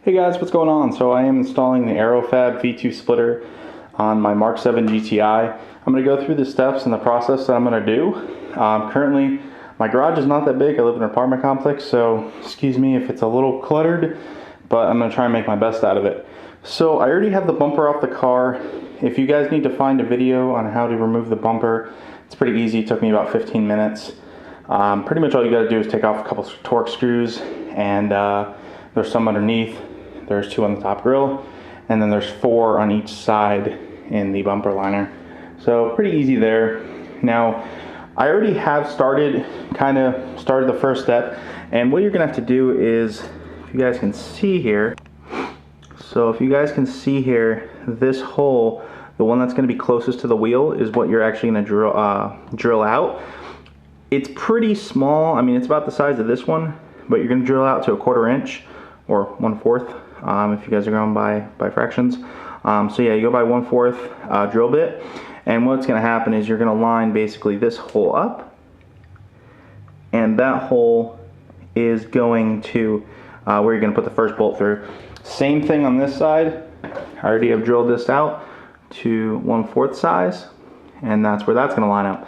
Hey guys, what's going on? So I am installing the Aerofabb V2 splitter on my MK7 GTI. I'm going to go through the steps and the process that I'm going to do. Currently, my garage is not that big. I live in an apartment complex, so excuse me if it's a little cluttered, but I'm going to try and make my best out of it. So I already have the bumper off the car. If you guys need to find a video on how to remove the bumper, it's pretty easy. It took me about 15 minutes. Pretty much all you got to do is take off a couple torque screws, and there's some underneath. There's 2 on the top grill, and then there's 4 on each side in the bumper liner. So pretty easy there. Now, I already have started the first step, and what you're gonna have to do is, if you guys can see here, so if you guys can see here, this hole, the one that's gonna be closest to the wheel, is what you're actually gonna drill out. It's pretty small. I mean, it's about the size of this one, but you're gonna drill out to 1/4 inch or 1/4. If you guys are going by fractions. So yeah, you go by 1/4 drill bit, and what's going to happen is you're going to line basically this hole up, and that hole is going to where you're going to put the first bolt through. Same thing on this side. I already have drilled this out to 1/4 size, and that's where that's going to line up.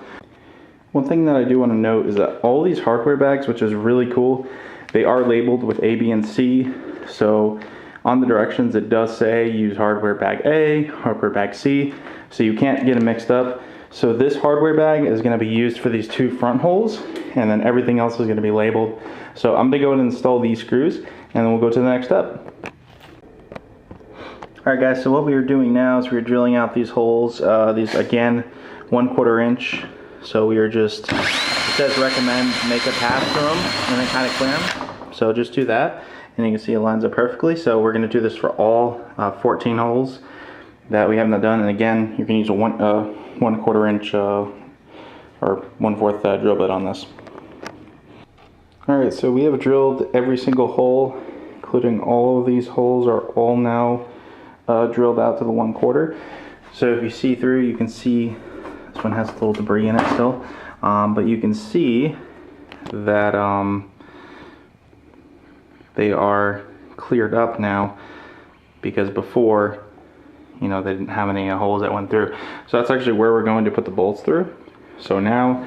One thing that I do want to note is that all these hardware bags, which is really cool, they are labeled with A, B, and C. So on the directions it does say use hardware bag A, hardware bag C, so you can't get them mixed up. So this hardware bag is going to be used for these 2 front holes, and then everything else is going to be labeled. So I'm going to go ahead and install these screws, and then we'll go to the next step. Alright guys, so what we are doing now is we're drilling out these holes, these again 1/4 inch. So we are just, it says recommend make a pass through them and then kind of clear them. So just do that. And you can see it lines up perfectly. So we're going to do this for all 14 holes that we haven't done. And again, you can use a 1/4 inch or 1/4 drill bit on this. Alright, so we have drilled every single hole, including all of these holes are all now drilled out to the 1/4. So if you see through, you can see this one has a little debris in it still. But you can see that they are cleared up now, because before, you know, they didn't have any holes that went through. So that's actually where we're going to put the bolts through. So now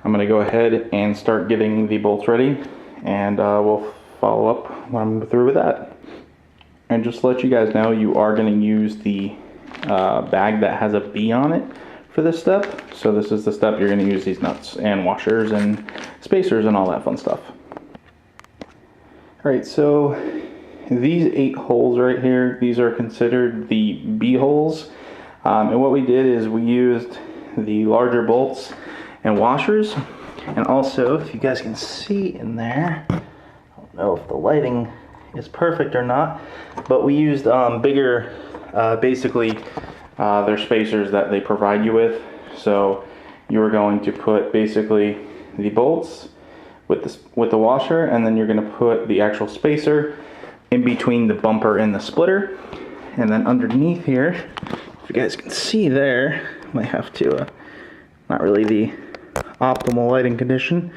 I'm going to go ahead and start getting the bolts ready, and we'll follow up when I'm through with that. And just to let you guys know, you are going to use the bag that has a B on it for this step. So this is the step you're going to use these nuts and washers and spacers and all that fun stuff. Alright, so these 8 holes right here, these are considered the B holes. And what we did is we used the larger bolts and washers. And also, if you guys can see in there, I don't know if the lighting is perfect or not, but we used bigger, basically, their spacers that they provide you with. So you're going to put basically the bolts with the washer, and then you're going to put the actual spacer in between the bumper and the splitter. And then underneath here, if you guys can see there, might have to not really the optimal lighting condition.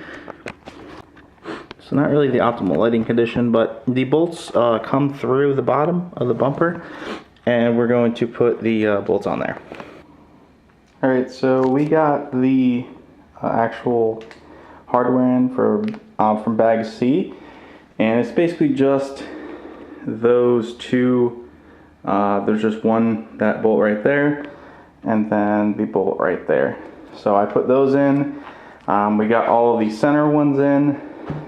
So not really the optimal lighting condition, but the bolts come through the bottom of the bumper, and we're going to put the bolts on there. Alright, so we got the actual hardware in from bag C, and it's basically just those 2. There's just that bolt right there, and then the bolt right there. So I put those in. We got all of these center ones in.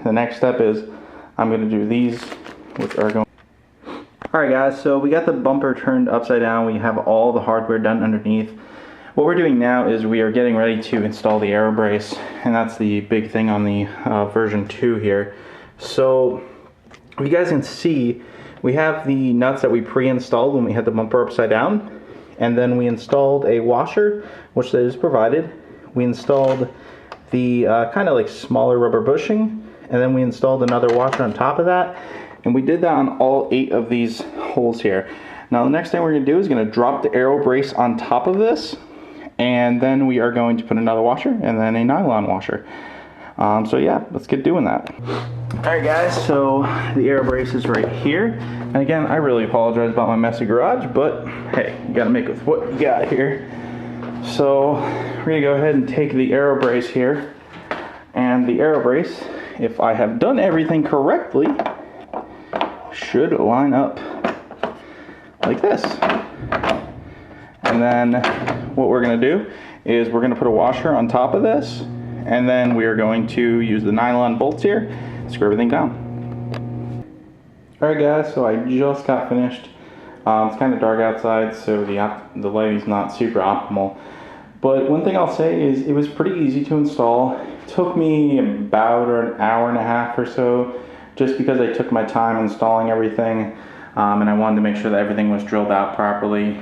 The next step is I'm going to do these, which are going. Alright guys, so we got the bumper turned upside down. We have all the hardware done underneath. What we're doing now is we are getting ready to install the Aero brace, and that's the big thing on the version 2 here. So you guys can see we have the nuts that we pre-installed when we had the bumper upside down, and then we installed a washer, which is provided. We installed the kind of like smaller rubber bushing, and then we installed another washer on top of that, and we did that on all 8 of these holes here. Now the next thing we're going to do is going to drop the Aero brace on top of this, and then we are going to put another washer and then a nylon washer. So yeah, let's get doing that. Alright guys, so the Aero brace is right here. And again, I really apologize about my messy garage, but hey, you gotta make with what you got here. So we're gonna go ahead and take the Aero brace here. And the Aero brace, if I have done everything correctly, should line up like this. And then what we're going to do is we're going to put a washer on top of this, and then we are going to use the nylon bolts here to screw everything down. Alright guys, so I just got finished. It's kind of dark outside, so the lighting's not super optimal. But one thing I'll say is it was pretty easy to install. It took me about an hour and a half or so, just because I took my time installing everything, and I wanted to make sure that everything was drilled out properly.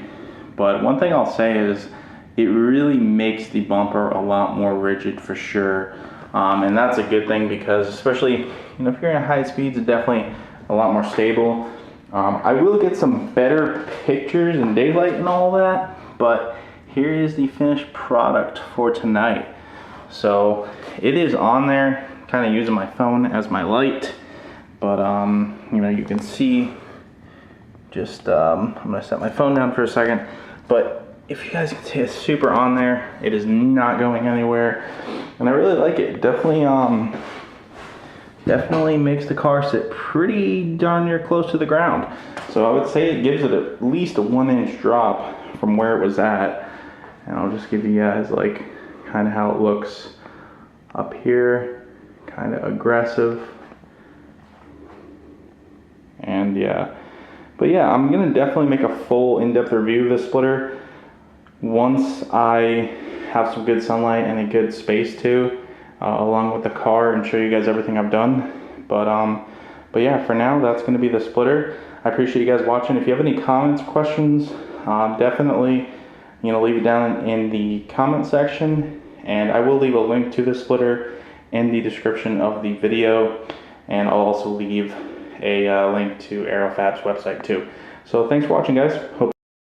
But one thing I'll say is it really makes the bumper a lot more rigid for sure, and that's a good thing, because especially if you're in high speeds, it's definitely a lot more stable. I will get some better pictures in daylight and all that, but here is the finished product for tonight. So it is on there, kind of using my phone as my light, but you can see, just I'm gonna set my phone down for a second, but if you guys can see, it's super on there. It is not going anywhere, and I really like it. Definitely makes the car sit pretty darn near close to the ground. So I would say it gives it at least a 1-inch drop from where it was at. And I'll just give you guys like kind of how it looks up here, kind of aggressive. And yeah, but yeah, I'm gonna definitely make a full in-depth review of this splitter once I have some good sunlight and a good space too, along with the car, and show you guys everything I've done. But yeah, for now, that's gonna be the splitter. I appreciate you guys watching. If you have any comments, questions, definitely leave it down in the comment section, and I will leave a link to the splitter in the description of the video, and I'll also leave a link to Aerofabb's website too. So thanks for watching guys. Hope